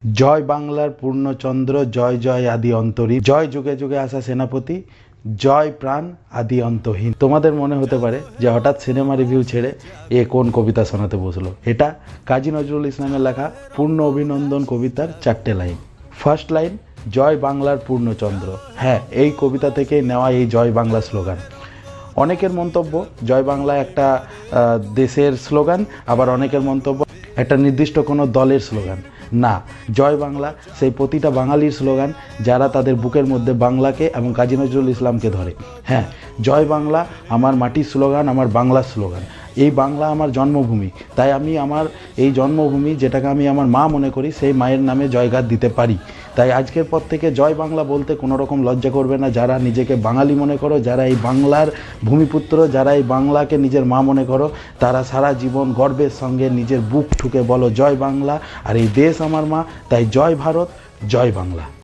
জয় বাংলার পূর্ণচন্দ্র, জয় জয় আদি অন্তরীণ, জয় যুগে যুগে আসা সেনাপতি, জয় প্রাণ আদি অন্তহীন। তোমাদের মনে হতে পারে যে হঠাৎ সিনেমা রিভিউ ছেড়ে এ কোন কবিতা শোনাতে বসলো। এটা কাজী নজরুল ইসলামের লেখা পূর্ণ অভিনন্দন কবিতার 4টে লাইন। ফার্স্ট লাইন, জয় বাংলার পূর্ণচন্দ্র। হ্যাঁ, এই কবিতা থেকে নেওয়া এই জয় বাংলা স্লোগান। অনেকের মন্তব্য জয় বাংলা একটা দেশের স্লোগান, আবার অনেকের মন্তব্য একটা নির্দিষ্ট কোনো দলের স্লোগান। না, জয় বাংলা সেই প্রতিটা বাঙালির স্লোগান যারা তাদের বুকের মধ্যে বাংলাকে এবং কাজী নজরুল ইসলামকে ধরে। হ্যাঁ, জয় বাংলা আমার মাটির স্লোগান, আমার বাংলার স্লোগান। এই বাংলা আমার জন্মভূমি, তাই আমি আমার এই জন্মভূমি, যেটাকে আমি আমার মা মনে করি, সেই মায়ের নামে জয়গান দিতে পারি। তাই আজকের পর থেকে জয় বাংলা বলতে কোনো রকম লজ্জা করবে না যারা নিজেকে বাঙালি মনে করো, যারা এই বাংলার ভূমিপুত্র, যারা এই বাংলাকে নিজের মা মনে করো, তারা সারা জীবন গর্বের সঙ্গে নিজের বুক ঠুকে বলো জয় বাংলা। আর এই দেশ আমার মা, তাই জয় ভারত, জয় বাংলা।